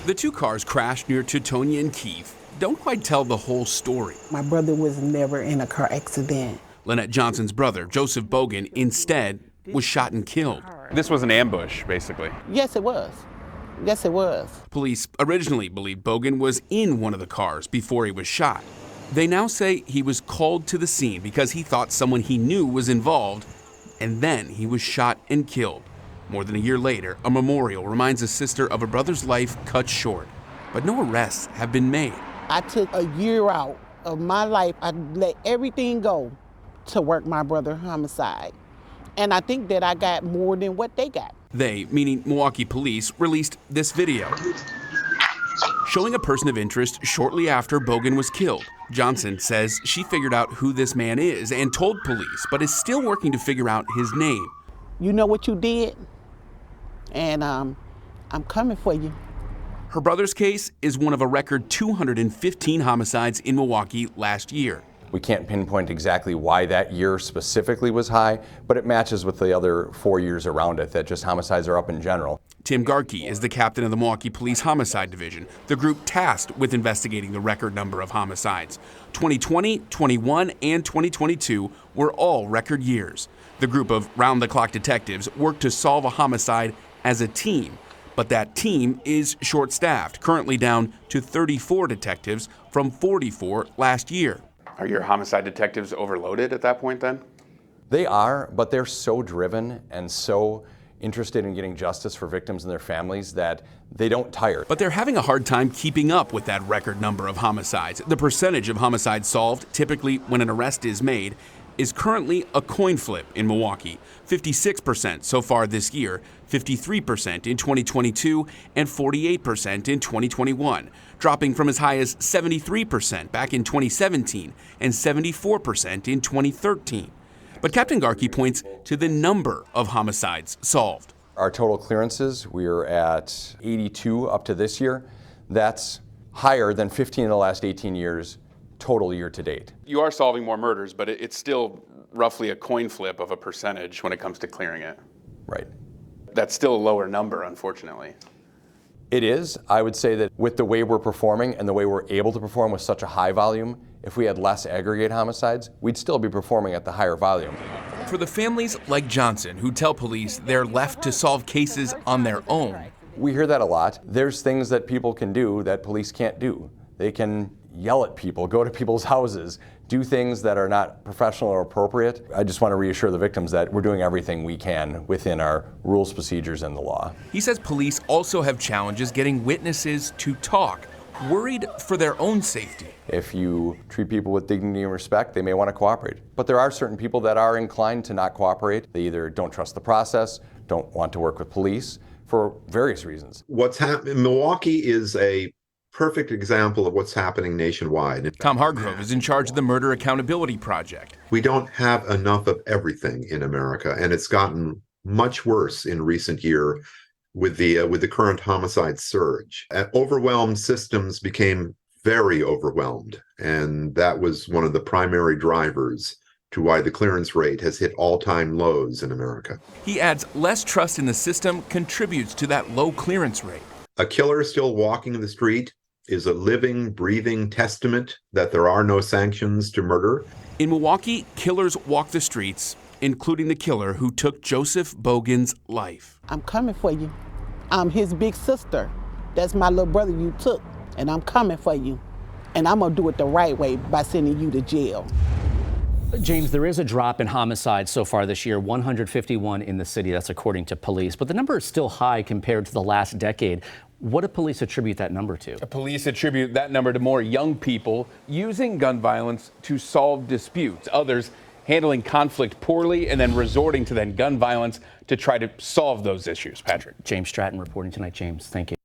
The two cars crashed near Teutonia and Kiev don't quite tell the whole story. My brother was never in a car accident. Lynette Johnson's brother, Joseph Bogan, instead was shot and killed. This was an ambush, basically. Yes, it was. Yes, it was. Police originally believed Bogan was in one of the cars before he was shot. They now say he was called to the scene because he thought someone he knew was involved, and then he was shot and killed. More than a year later, a memorial reminds a sister of a brother's life cut short, but no arrests have been made. I took a year out of my life. I let everything go to work my brother homicide. And I think that I got more than what they got. They, meaning Milwaukee police, released this video showing a person of interest shortly after Bogan was killed. Johnson says she figured out who this man is and told police, but is still working to figure out his name. You know what you did? And I'm coming for you. Her brother's case is one of a record 215 homicides in Milwaukee last year. We can't pinpoint exactly why that year specifically was high, but it matches with the other 4 years around it that just homicides are up in general. Tim Garkey is the captain of the Milwaukee Police Homicide Division, the group tasked with investigating the record number of homicides. 2020, 21, and 2022 were all record years. The group of round-the-clock detectives worked to solve a homicide as a team, but that team is short-staffed, currently down to 34 detectives from 44 last year. Are your homicide detectives overloaded at that point then? They are, but they're so driven and so interested in getting justice for victims and their families that they don't tire. But they're having a hard time keeping up with that record number of homicides. The percentage of homicides solved, typically when an arrest is made, is currently a coin flip in Milwaukee. 56% so far this year, 53% in 2022, and 48% in 2021, dropping from as high as 73% back in 2017 and 74% in 2013. But Captain Garkey points to the number of homicides solved. Our total clearances, we're at 82 up to this year. That's higher than 15 of the last 18 years total year to date. You are solving more murders, but it's still roughly a coin flip of a percentage when it comes to clearing it. Right. That's still a lower number, unfortunately. It is. I would say that with the way we're performing and the way we're able to perform with such a high volume, if we had less aggregate homicides, we'd still be performing at the higher volume. For the families like Johnson who tell police they're left to solve cases on their own. We hear that a lot. There's things that people can do that police can't do. They can yell at people, go to people's houses, do things that are not professional or appropriate. I just want to reassure the victims that we're doing everything we can within our rules, procedures, and the law. He says police also have challenges getting witnesses to talk, worried for their own safety. If you treat people with dignity and respect, they may want to cooperate. But there are certain people that are inclined to not cooperate. They either don't trust the process, don't want to work with police for various reasons. What's happening in Milwaukee is a perfect example of what's happening nationwide. Tom Hargrove is in charge of the Murder Accountability Project. We don't have enough of everything in America, and it's gotten much worse in recent year with the current homicide surge. Overwhelmed systems became very overwhelmed, and that was one of the primary drivers to why the clearance rate has hit all-time lows in America. He adds less trust in the system contributes to that low clearance rate. A killer still walking the street is a living, breathing testament that there are no sanctions to murder. In Milwaukee, killers walk the streets, including the killer who took Joseph Bogan's life. I'm coming for you. I'm his big sister. That's my little brother you took, and I'm coming for you. And I'm gonna do it the right way by sending you to jail. James, there is a drop in homicides so far this year, 151 in the city. That's according to police. But the number is still high compared to the last decade. What do police attribute that number to? Police attribute that number to more young people using gun violence to solve disputes. Others handling conflict poorly and then resorting to gun violence to try to solve those issues. Patrick. James Stratton reporting tonight. James, thank you.